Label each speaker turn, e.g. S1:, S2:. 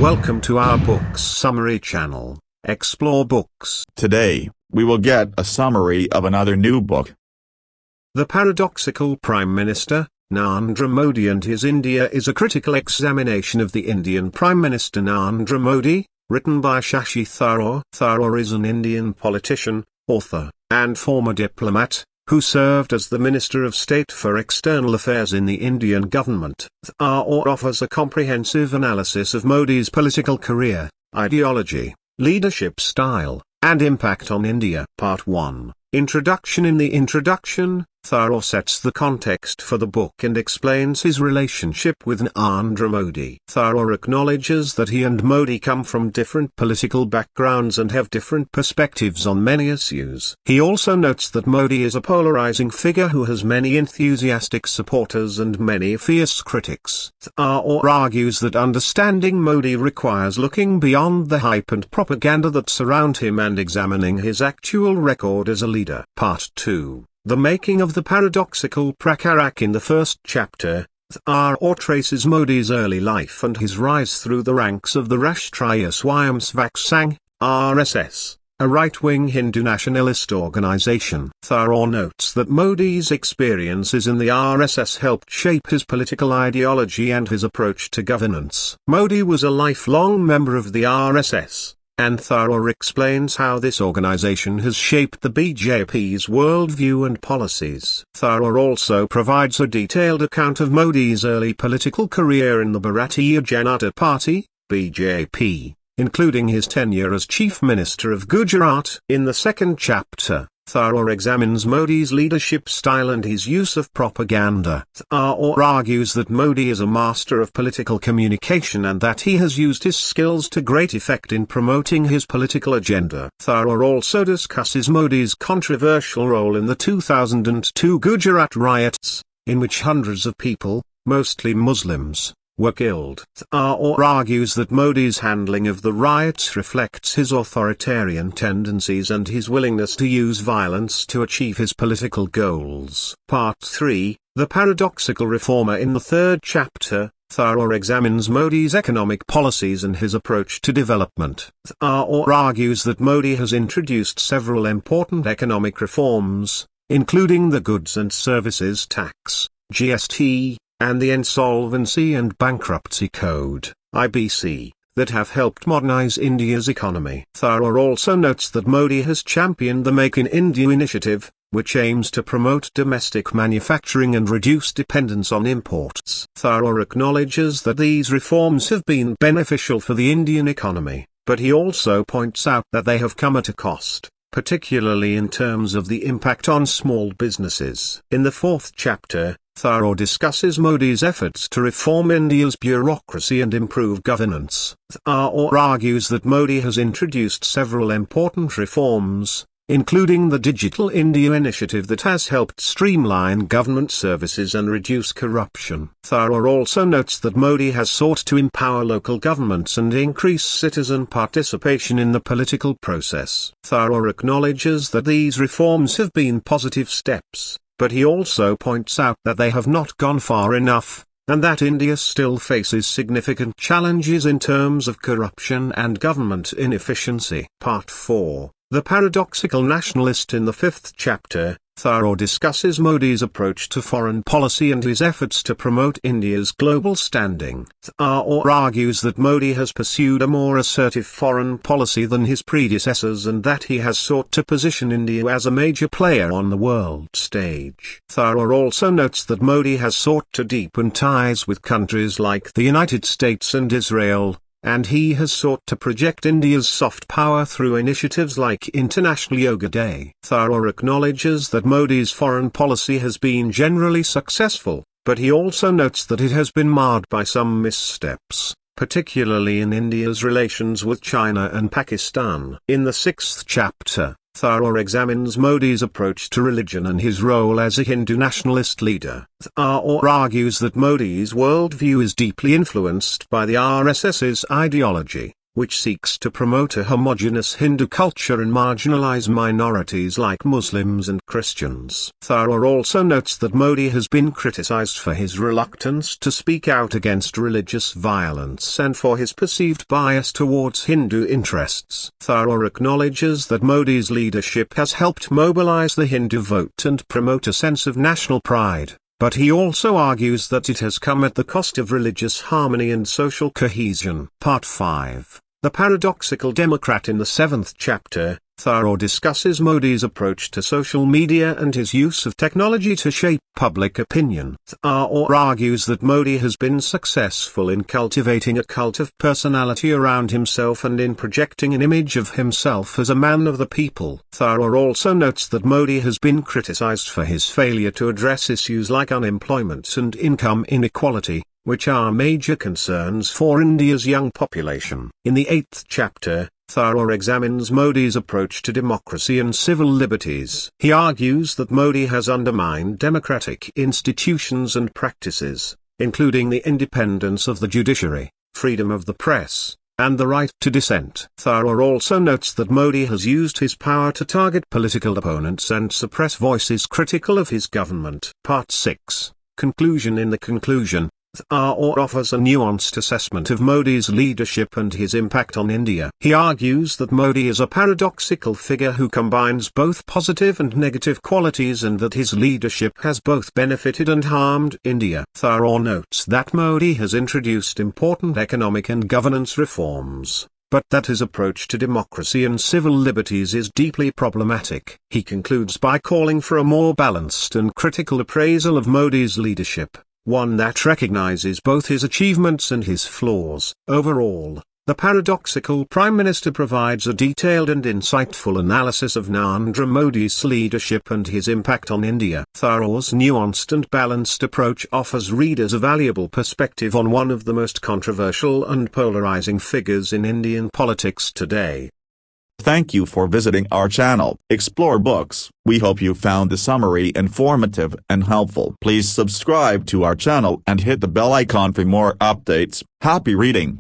S1: Welcome to our Books Summary channel, Explore Books.
S2: Today, we will get a summary of another new book.
S1: The Paradoxical Prime Minister, Narendra Modi and His India is a critical examination of the Indian Prime Minister Narendra Modi, written by Shashi Tharoor. Tharoor is an Indian politician, author, and former diplomat, who served as the Minister of State for External Affairs in the Indian government. Tharoor offers a comprehensive analysis of Modi's political career, ideology, leadership style, and impact on India. Part 1. Introduction. In the introduction, Tharoor sets the context for the book and explains his relationship with Narendra Modi. Tharoor acknowledges that he and Modi come from different political backgrounds and have different perspectives on many issues. He also notes that Modi is a polarizing figure who has many enthusiastic supporters and many fierce critics. Tharoor argues that understanding Modi requires looking beyond the hype and propaganda that surround him and examining his actual record as a leader. Part 2. The making of the paradoxical prakarak. In the first chapter, Tharoor traces Modi's early life and his rise through the ranks of the Rashtriya Swayamsevak Sangh, RSS, a right-wing Hindu nationalist organization. Tharoor notes that Modi's experiences in the RSS helped shape his political ideology and his approach to governance. Modi was a lifelong member of the RSS, and Tharoor explains how this organization has shaped the BJP's worldview and policies. Tharoor also provides a detailed account of Modi's early political career in the Bharatiya Janata Party, BJP, including his tenure as Chief Minister of Gujarat. In the second chapter, Tharoor examines Modi's leadership style and his use of propaganda. Tharoor argues that Modi is a master of political communication and that he has used his skills to great effect in promoting his political agenda. Tharoor also discusses Modi's controversial role in the 2002 Gujarat riots, in which hundreds of people, mostly Muslims, were killed. Tharoor argues that Modi's handling of the riots reflects his authoritarian tendencies and his willingness to use violence to achieve his political goals. Part 3, The Paradoxical Reformer. In the third chapter, Tharoor examines Modi's economic policies and his approach to development. Tharoor argues that Modi has introduced several important economic reforms, including the Goods and Services Tax, GST, and the Insolvency and Bankruptcy Code, IBC, that have helped modernize India's economy. Tharoor also notes that Modi has championed the Make in India initiative, which aims to promote domestic manufacturing and reduce dependence on imports. Tharoor acknowledges that these reforms have been beneficial for the Indian economy, but he also points out that they have come at a cost, particularly in terms of the impact on small businesses. In the fourth chapter, Tharoor discusses Modi's efforts to reform India's bureaucracy and improve governance. Tharoor argues that Modi has introduced several important reforms, including the Digital India initiative that has helped streamline government services and reduce corruption. Tharoor also notes that Modi has sought to empower local governments and increase citizen participation in the political process. Tharoor acknowledges that these reforms have been positive steps, but he also points out that they have not gone far enough, and that India still faces significant challenges in terms of corruption and government inefficiency. Part 4, The Paradoxical Nationalist. In the fifth chapter, Tharoor discusses Modi's approach to foreign policy and his efforts to promote India's global standing. Tharoor argues that Modi has pursued a more assertive foreign policy than his predecessors and that he has sought to position India as a major player on the world stage. Tharoor also notes that Modi has sought to deepen ties with countries like the United States and Israel, and he has sought to project India's soft power through initiatives like International Yoga Day. Tharoor acknowledges that Modi's foreign policy has been generally successful, but he also notes that it has been marred by some missteps, particularly in India's relations with China and Pakistan. In the sixth chapter, Tharoor examines Modi's approach to religion and his role as a Hindu nationalist leader. Tharoor argues that Modi's worldview is deeply influenced by the RSS's ideology, which seeks to promote a homogeneous Hindu culture and marginalize minorities like Muslims and Christians. Tharoor also notes that Modi has been criticized for his reluctance to speak out against religious violence and for his perceived bias towards Hindu interests. Tharoor acknowledges that Modi's leadership has helped mobilize the Hindu vote and promote a sense of national pride, but he also argues that it has come at the cost of religious harmony and social cohesion. Part 5. The Paradoxical Democrat. In the 7th chapter, Tharoor discusses Modi's approach to social media and his use of technology to shape public opinion. Tharoor argues that Modi has been successful in cultivating a cult of personality around himself and in projecting an image of himself as a man of the people. Tharoor also notes that Modi has been criticized for his failure to address issues like unemployment and income inequality, which are major concerns for India's young population. In the 8th chapter, Tharoor examines Modi's approach to democracy and civil liberties. He argues that Modi has undermined democratic institutions and practices, including the independence of the judiciary, freedom of the press, and the right to dissent. Tharoor also notes that Modi has used his power to target political opponents and suppress voices critical of his government. Part 6. Conclusion. In the conclusion, Tharoor offers a nuanced assessment of Modi's leadership and his impact on India. He argues that Modi is a paradoxical figure who combines both positive and negative qualities and that his leadership has both benefited and harmed India. Tharoor notes that Modi has introduced important economic and governance reforms, but that his approach to democracy and civil liberties is deeply problematic. He concludes by calling for a more balanced and critical appraisal of Modi's leadership, one that recognizes both his achievements and his flaws. Overall, the Paradoxical Prime Minister provides a detailed and insightful analysis of Narendra Modi's leadership and his impact on India. Tharoor's nuanced and balanced approach offers readers a valuable perspective on one of the most controversial and polarizing figures in Indian politics today.
S2: Thank you for visiting our channel, Explore Books. We hope you found the summary informative and helpful. Please subscribe to our channel and hit the bell icon for more updates. Happy reading!